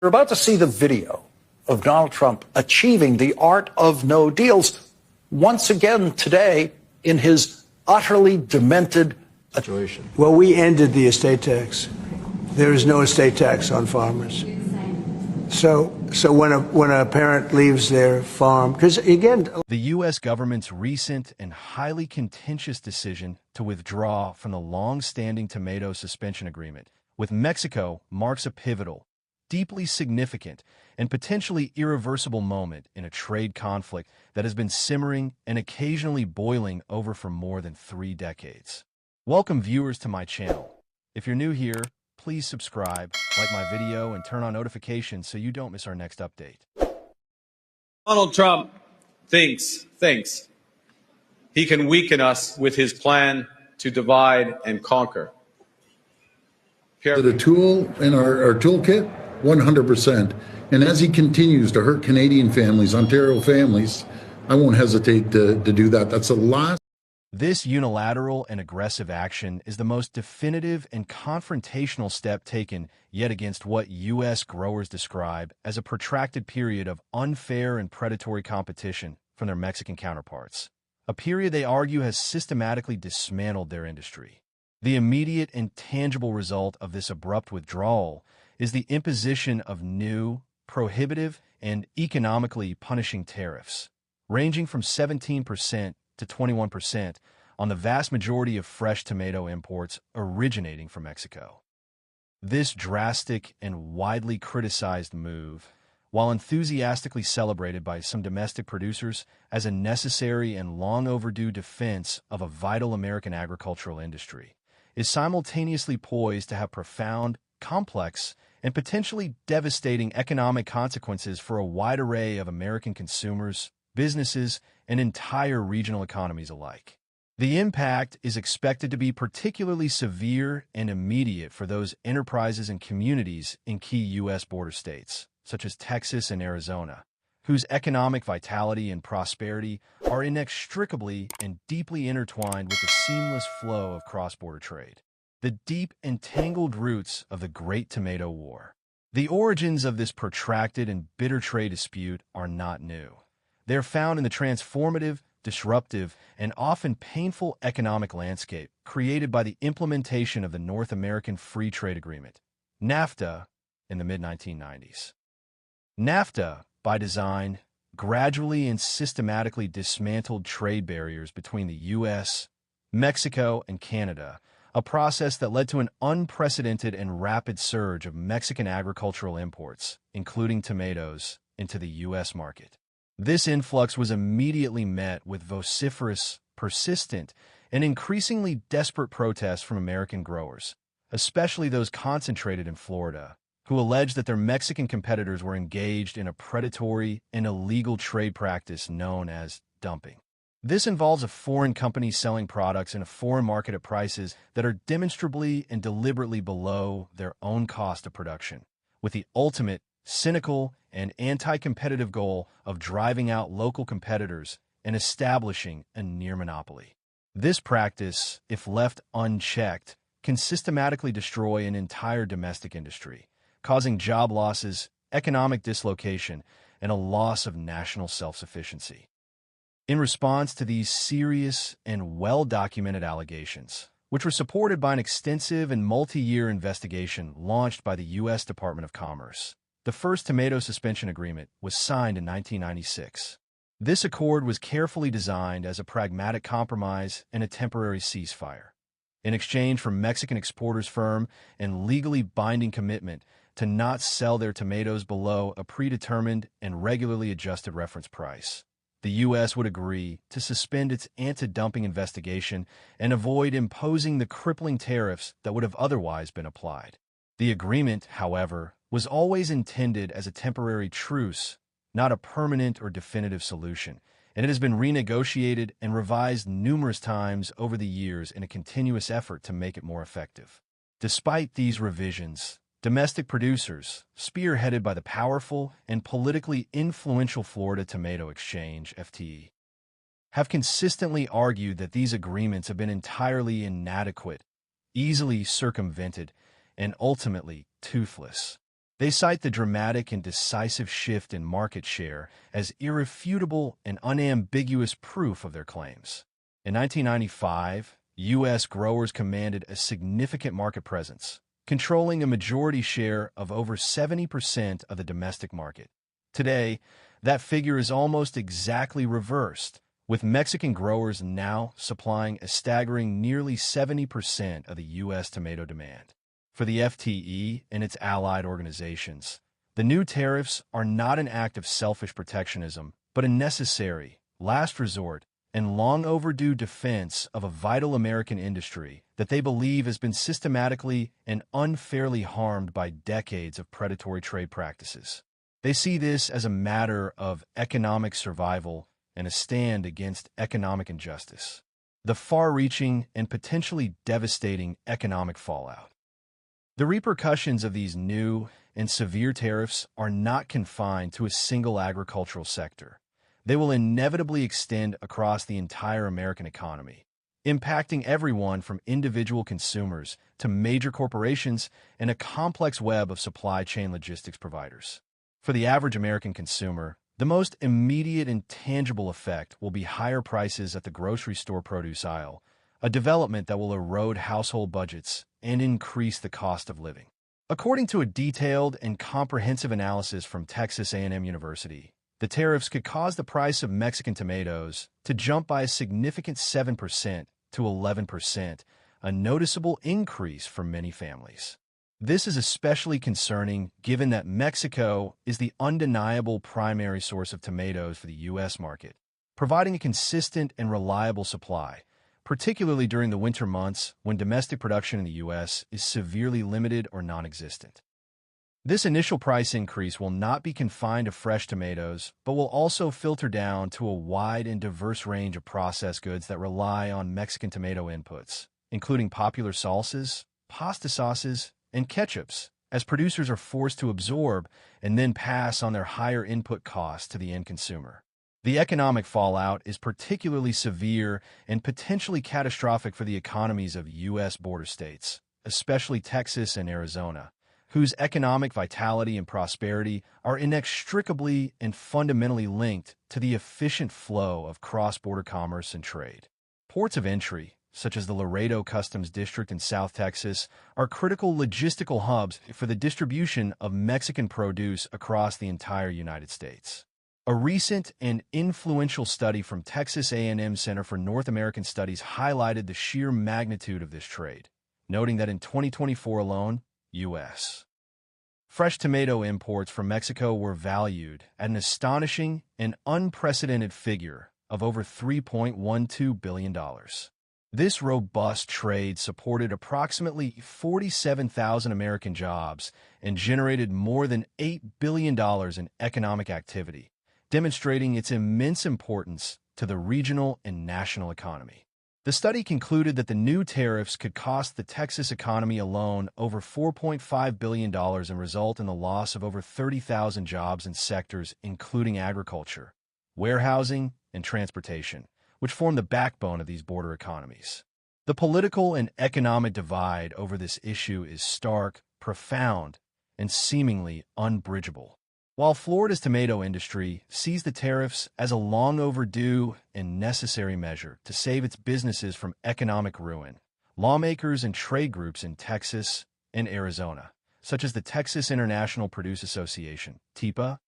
You're about to see the video of Donald Trump achieving the art of no deals once again today in his utterly demented situation. Well, we ended the estate tax. There is no estate tax on farmers. So when a parent leaves their farm, because again, the U.S. government's recent and highly contentious decision to withdraw from the long-standing tomato suspension agreement with Mexico marks a pivotal, deeply significant, and potentially irreversible moment in a trade conflict that has been simmering and occasionally boiling over for more than 3 decades. Welcome viewers to my channel. If you're new here, please subscribe, like my video, and turn on notifications so you don't miss our next update. Donald Trump thinks he can weaken us with his plan to divide and conquer. Is it a tool in our toolkit? 100%. And as he continues to hurt Canadian families, Ontario families, I won't hesitate to do that. That's the last. This unilateral and aggressive action is the most definitive and confrontational step taken yet against what U.S. growers describe as a protracted period of unfair and predatory competition from their Mexican counterparts, a period they argue has systematically dismantled their industry. The immediate and tangible result of this abrupt withdrawal is the imposition of new, prohibitive, and economically punishing tariffs, ranging from 17% to 21% on the vast majority of fresh tomato imports originating from Mexico. This drastic and widely criticized move, while enthusiastically celebrated by some domestic producers as a necessary and long-overdue defense of a vital American agricultural industry, is simultaneously poised to have profound, complex, and potentially devastating economic consequences for a wide array of American consumers, businesses, and entire regional economies alike. The impact is expected to be particularly severe and immediate for those enterprises and communities in key U.S. border states, such as Texas and Arizona, whose economic vitality and prosperity are inextricably and deeply intertwined with the seamless flow of cross-border trade. The deep and tangled roots of the Great Tomato War. The origins of this protracted and bitter trade dispute are not new. They are found in the transformative, disruptive, and often painful economic landscape created by the implementation of the North American Free Trade Agreement, NAFTA, in the mid-1990s. NAFTA, by design, gradually and systematically dismantled trade barriers between the U.S., Mexico, and Canada, a process that led to an unprecedented and rapid surge of Mexican agricultural imports, including tomatoes, into the U.S. market. This influx was immediately met with vociferous, persistent, and increasingly desperate protests from American growers, especially those concentrated in Florida, who alleged that their Mexican competitors were engaged in a predatory and illegal trade practice known as dumping. This involves a foreign company selling products in a foreign market at prices that are demonstrably and deliberately below their own cost of production, with the ultimate cynical and anti-competitive goal of driving out local competitors and establishing a near monopoly. This practice, if left unchecked, can systematically destroy an entire domestic industry, causing job losses, economic dislocation, and a loss of national self-sufficiency. In response to these serious and well-documented allegations, which were supported by an extensive and multi-year investigation launched by the U.S. Department of Commerce, the first tomato suspension agreement was signed in 1996. This accord was carefully designed as a pragmatic compromise and a temporary ceasefire, in exchange for Mexican exporters' firm and legally binding commitment to not sell their tomatoes below a predetermined and regularly adjusted reference price. The U.S. would agree to suspend its anti-dumping investigation and avoid imposing the crippling tariffs that would have otherwise been applied. The agreement, however, was always intended as a temporary truce, not a permanent or definitive solution, and it has been renegotiated and revised numerous times over the years in a continuous effort to make it more effective. Despite these revisions, domestic producers, spearheaded by the powerful and politically influential Florida Tomato Exchange, FTE, have consistently argued that these agreements have been entirely inadequate, easily circumvented, and ultimately toothless. They cite the dramatic and decisive shift in market share as irrefutable and unambiguous proof of their claims. In 1995, U.S. growers commanded a significant market presence, controlling a majority share of over 70% of the domestic market. Today, that figure is almost exactly reversed, with Mexican growers now supplying a staggering nearly 70% of the U.S. tomato demand. For the FTE and its allied organizations, the new tariffs are not an act of selfish protectionism, but a necessary, last resort, and long overdue defense of a vital American industry that they believe has been systematically and unfairly harmed by decades of predatory trade practices. They see this as a matter of economic survival and a stand against economic injustice, the far-reaching and potentially devastating economic fallout. The repercussions of these new and severe tariffs are not confined to a single agricultural sector. They will inevitably extend across the entire American economy, impacting everyone from individual consumers to major corporations and a complex web of supply chain logistics providers. For the average American consumer, the most immediate and tangible effect will be higher prices at the grocery store produce aisle, a development that will erode household budgets and increase the cost of living. According to a detailed and comprehensive analysis from Texas A&M University, the tariffs could cause the price of Mexican tomatoes to jump by a significant 7% to 11%, a noticeable increase for many families. This is especially concerning given that Mexico is the undeniable primary source of tomatoes for the U.S. market, providing a consistent and reliable supply, particularly during the winter months when domestic production in the U.S. is severely limited or non-existent. This initial price increase will not be confined to fresh tomatoes, but will also filter down to a wide and diverse range of processed goods that rely on Mexican tomato inputs, including popular salsas, pasta sauces, and ketchups, as producers are forced to absorb and then pass on their higher input costs to the end consumer. The economic fallout is particularly severe and potentially catastrophic for the economies of U.S. border states, especially Texas and Arizona, whose economic vitality and prosperity are inextricably and fundamentally linked to the efficient flow of cross-border commerce and trade. Ports of entry, such as the Laredo Customs District in South Texas, are critical logistical hubs for the distribution of Mexican produce across the entire United States. A recent and influential study from Texas A&M Center for North American Studies highlighted the sheer magnitude of this trade, noting that in 2024 alone, U.S. fresh tomato imports from Mexico were valued at an astonishing and unprecedented figure of over $3.12 billion. This robust trade supported approximately 47,000 American jobs and generated more than $8 billion in economic activity, demonstrating its immense importance to the regional and national economy. The study concluded that the new tariffs could cost the Texas economy alone over $4.5 billion and result in the loss of over 30,000 jobs in sectors including agriculture, warehousing, and transportation, which form the backbone of these border economies. The political and economic divide over this issue is stark, profound, and seemingly unbridgeable. While Florida's tomato industry sees the tariffs as a long overdue and necessary measure to save its businesses from economic ruin, lawmakers and trade groups in Texas and Arizona, such as the Texas International Produce Association, TIPA,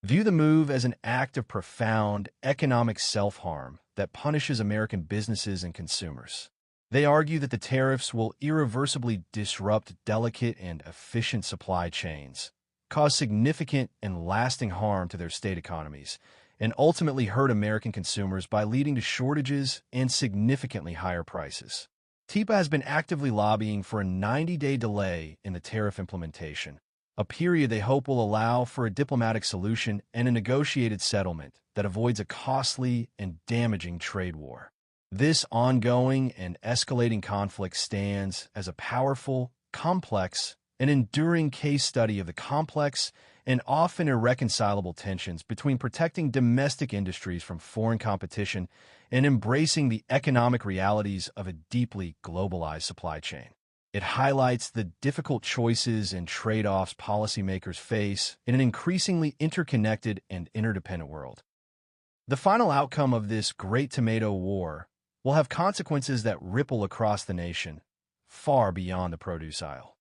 view the move as an act of profound economic self-harm that punishes American businesses and consumers. They argue that the tariffs will irreversibly disrupt delicate and efficient supply chains, cause significant and lasting harm to their state economies, and ultimately hurt American consumers by leading to shortages and significantly higher prices. TIPA has been actively lobbying for a 90-day delay in the tariff implementation, a period they hope will allow for a diplomatic solution and a negotiated settlement that avoids a costly and damaging trade war. This ongoing and escalating conflict stands as a powerful, complex, an enduring case study of the complex and often irreconcilable tensions between protecting domestic industries from foreign competition and embracing the economic realities of a deeply globalized supply chain. It highlights the difficult choices and trade-offs policymakers face in an increasingly interconnected and interdependent world. The final outcome of this great tomato war will have consequences that ripple across the nation, far beyond the produce aisle.